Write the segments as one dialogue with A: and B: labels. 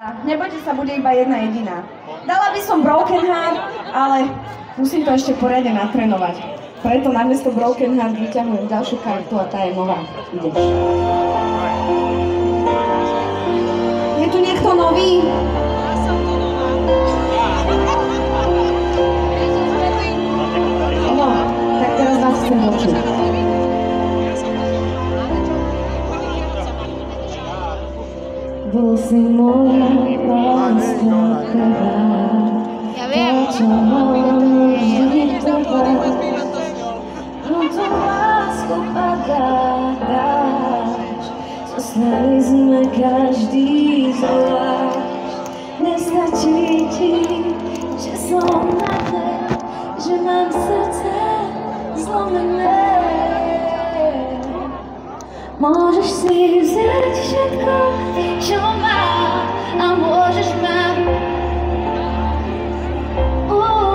A: Nebojte sa, bude iba jedna jediná. Dala by som Broken Heart, ale musím to ešte poriadne natrénovať. Preto namiesto Broken Heart vyťahujem ďalšiu kartu a tá je nová. Ideš. Je tu niekto nový? No, tak teraz vás chcem počuť. Bol si moja láska prvá, tá, čo môžem vždy trvať. No to lásku padáš, zostali sme každý zvlášť. Nestačí ti, že som na te, že mám srdce zlomené. Môžeš si vziať všetko, čo mám, a môžeš ma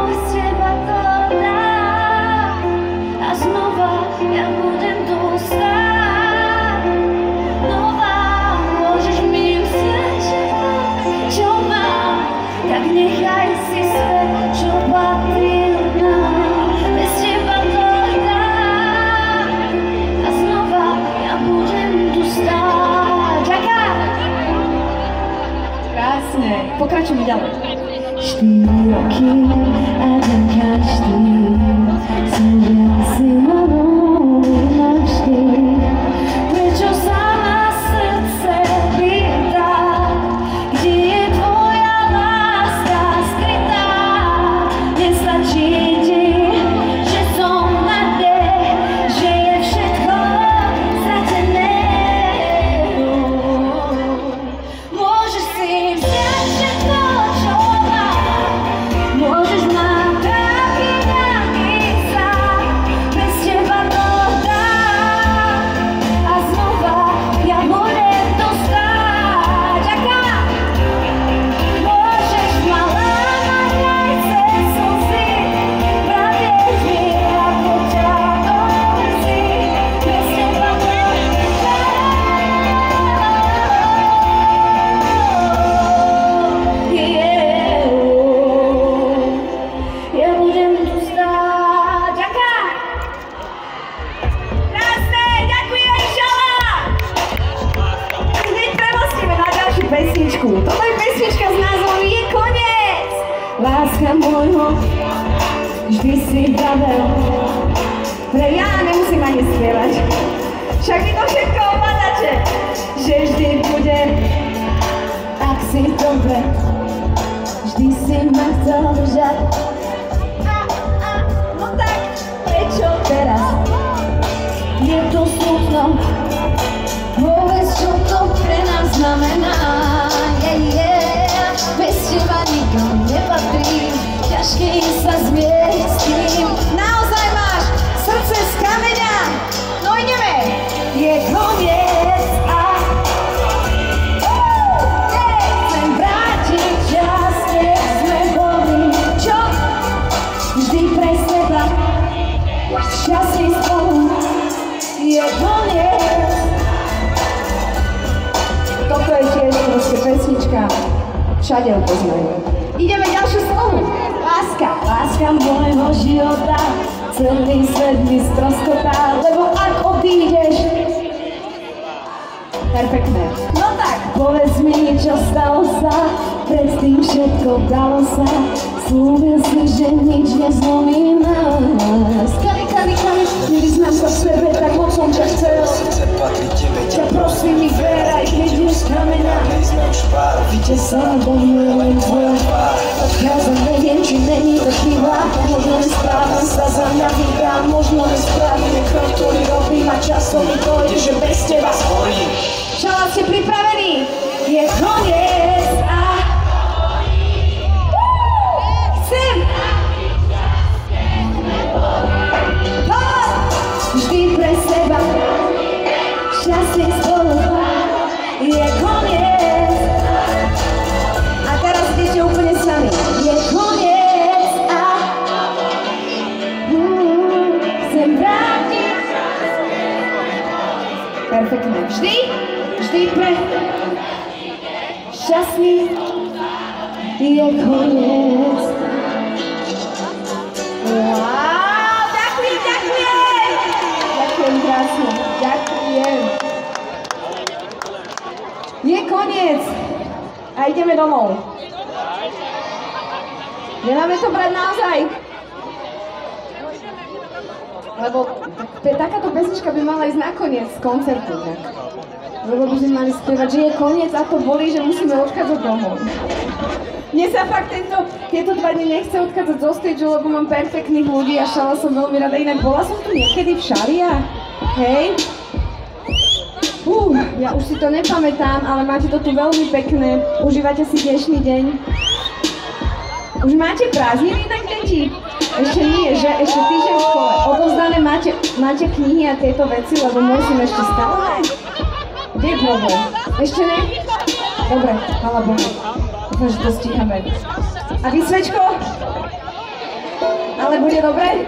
A: z teba to dať. A znova ja budem tu stáť. Nová, môžeš mi vziať všetko, čo mám, tak nechaj si svet, čo patrí nám. Bez teba to dať. A znova ja budem tu stáť. Ďaká! Krásne, pokračujeme ďalej. 4 roky a deň každý slúžil si mnou navždy. Prečo sa ma srdce pýta, kde je tvoja láska skrytá? Nestačí ti, že som na dne, že je všetko stratené. Môžeš si vziať všetko, čo mám, môžeš ma trápiť ani sám, bez teba to dám. A znova ja budem tu stáť. Ďaká! Môžeš ma lámať aj cez slzy, vravieš mi, ako ťa to mrzí, bez teba to ja budem tu stáť. Ďaká! Krásne, ďakujem, Žala! Hneď premostíme na ďalšiu pesničku. Toto je pesnička s názvom Je koniec. Láska môjho, vždy si vravel. Pre ja nemusím ani spievať. Však vy to všetko ovládate, že vždy bude, ak si dobre. Vždy si ma chcel držať. No tak, prečo teraz? Je to smutno. Povedz, čo to pre nás znamená. Bez teba nikam nepatrí. Ťažké sa zmieriť s tým. Naozaj máš srdce z kameňa. No ideme. Je koniec a chcem vrátiť čas, keď sme boli. Čo? Vždy pre seba, šťastný spolu. Je koniec. Toto je tiež proste pesnička, všade ju poznajú. Ideme ďalšiu slovu. Láska, láska môjho života, celý svet mi stroskotá, lebo ak odídeš. Perfektné. No tak, povedz mi, čo stalo sa, predtým všetko dalo sa. Slúbil si, že nič nezlomí nás. Kali, kedy sme sa v sebe, tak moc som ťa chcel. Ťa prosím mi ver, aj keď je z kameňa. Víte sa, domilujem tvoja tvár. Odchádzam, neviem, či není to chyba. Možno nesprávam sa za mňa vyhrá. Možno nesprávim krok, ktorý robím, a časom mi dojde, že bez teba zhorím. Šala, ste pripravení? Je koniec a chcem vždy pre seba, šťastný spolu. Je koniec. A teraz idete úplne sami. Je koniec a chcem vrátiť. Perfektne. Vždy pre piesni je koniec. Wow, ďakujem, ďakujem! Ďakujem krásne, ďakujem. Je koniec a ideme domov. Nemáme to brať naozaj. Lebo takáto pesnička by mala ísť na koniec koncertu. Tak. Lebo by sme mali spievať, že je koniec a to bolí, že musíme odchádzať domov. Mne sa fakt tieto 2 dni nechce odchádzať zo stage, lebo mám perfektných ľudí a Šala som veľmi rada. Inak bola som tu niekedy v Šalia? Hej? Ja už si to nepamätám, ale máte to tu veľmi pekné. Užívate si dnešný deň. Už máte prázdniny inak, deti? Ešte nie, že? Ešte týždeň v škole. Odovzdané máte knihy a tieto veci, lebo musím ešte stále. Kde je problém? Ešte ne? Dobre, chvála Bohu. Dúfam, že to stíhame. A vy, Svečko? Ale bude dobre?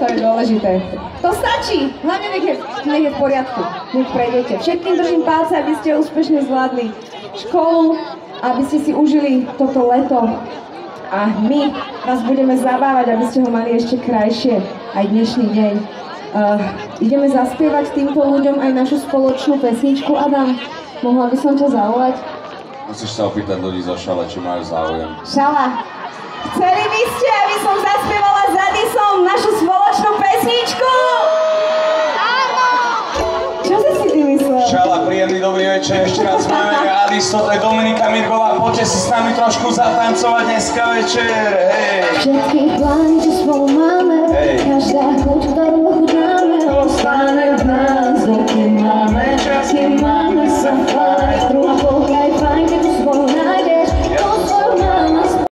A: To je dôležité. To stačí! Hlavne nech je v poriadku. Nech prejdete. Všetkým držím palce, aby ste úspešne zvládli školu, aby ste si užili toto leto. A my vás budeme zabávať, aby ste ho mali ešte krajšie aj dnešný deň. Ideme zaspievať týmto ľuďom aj našu spoločnú pesničku. Adam, mohla by som ťa zavolať?
B: Musíš sa opýtať ľudí zo Šala, či majú záujem.
A: Šala, chceli by ste, aby som zaspievala za Disom našu spoločnú pesničku? Áno! Čo si ty myslel?
B: Šala, príjemný dobrý večer, ešte raz máme Adis, toto je Dominika Mirgová, poďte si s nami trošku zatancovať dneska večer, hej!
A: Všetky plány, čo spolu máme, každá chuť, ktorú ochutnáme, ostane v nás, dokým máme čas, kým máme sa fajn. Druhá polka je fajn, keď tu spolu nájdeš, to svoju máme spolu.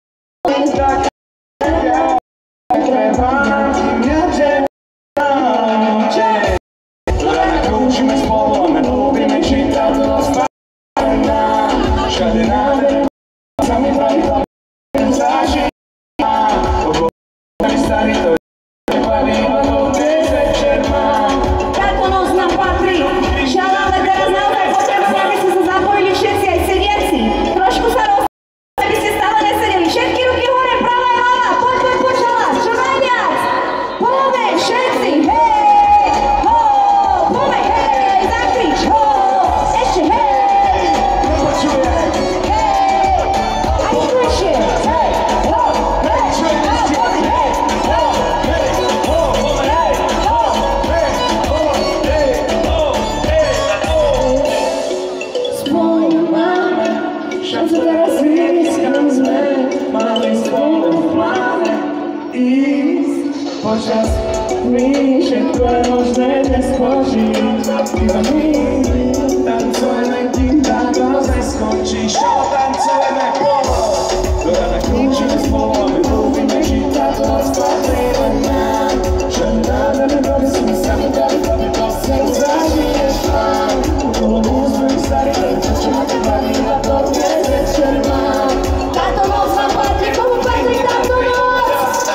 A: Táto noc nám patrí. Šala, ale teraz naozaj potrebujem, aby ste sa zapojili všetci, aj sediaci. Trošku sa rozhodnite, aby ste stále nesedeli. Všetky ruky hore, pravá a ľava. Poď, Šala, čo najviac. Poďme, všetci, hej, ho, poďme, hej, zakrič, ho, ešte, hej.
B: Nepočujem.
A: Hej, a rýchlejšie, hej, ho, hej, spolu máme, šancu teraz ísť, kam sme mali spolu v pláne ísť. Počas my všetko je možné dnes požiť, iba my tancujeme, kým táto noc neskončí.
B: Šala, tancujeme polo, do rana krúčime spolu a my ľúbime žiť, táto noc patrí len nám. Že nádherné doby sme sami dali, aby to celú zažiješ vám. Okolo múzvy starý, čo ma to baví, a to dnes večer mám.
A: Táto noc vám patrí, komu patrí táto noc?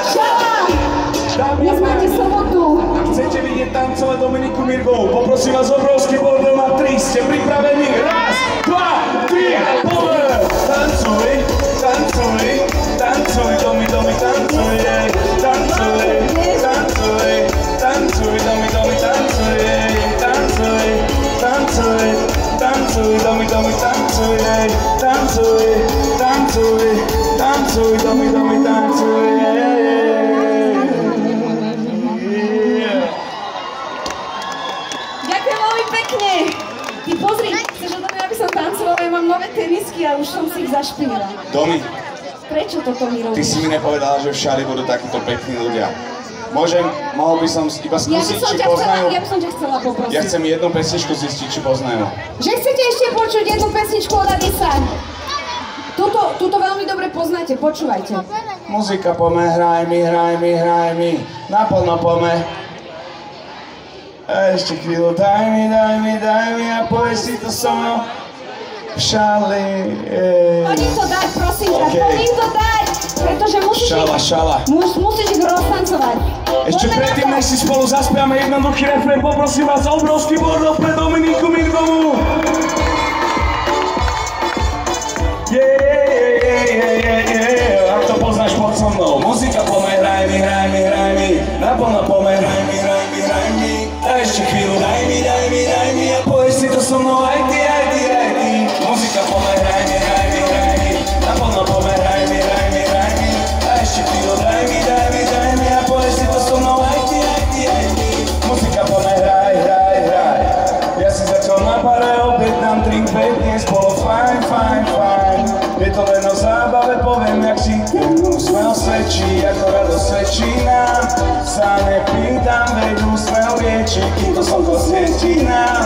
A: Šala, dnes máte sobotu.
B: A chcete vidieť tancovať Dominiku Mirgovú, poprosím vás obrovský bordel na 3, ste pripravení? Raz, 2, 3, poďme! Tancuj, tancuj, tancuj, Domi, tancuj, tancuj, tancuj, tancuj, Domi, tancuj, tancuj, tancuj, tancuj, Domi, tancuj, tancuj, tancuj, tancuj, Domi, tancuj.
A: Ďakujem veľmi pekne. Ty pozri, chceš odo mňa, aby som tancovala, ja mám nové tenisky a už som si ich zašpinila.
B: Domi,
A: Prečo toto mi
B: ty
A: robíš?
B: si mi nepovedala, že v Šali budú takíto pekní ľudia. Mohol by som iba skúsiť, či poznajú?
A: Ja by som ťa chcela poprosiť.
B: Ja chcem jednu pesničku zistiť, či poznajú.
A: Že chcete ešte počuť jednu pesničku od Adisa? Tuto veľmi dobre poznáte, počúvajte.
B: Muzika, poďme, hraj mi, naplno poďme. Ešte chvíľu, daj mi a povedz si to so mnou. V Šali.
A: Poď im to dať, prosím ťa, poď im to dať, pretože musíš ich roztancovať.
B: Ešte predtým, než si spolu zaspiame jednoduchý refrén, poprosím vás obrovský bordel pre Dominiku Mirgovú. máš pod so mnou, muzika pomeň, hraj mi, naplno pomeň, hraj mi, a ešte chvíľu, daj mi, a povieš si to so mnou, aj ty, muzika pomeň, hraj mi, naplno pomeň, hraj mi, a ešte chvíľu, daj mi, a povieš si to so mnou, aj ty, muzika pomeň, hraj, ja si začal na pare, opäť nám drink, dnes bolo fajn, je to len o zábave, poviem, jak si ten úsmev svedčí, ako radosť svedčí nám, sa nepýtam, veď úsmev lieči, kým to slnko svietí nám.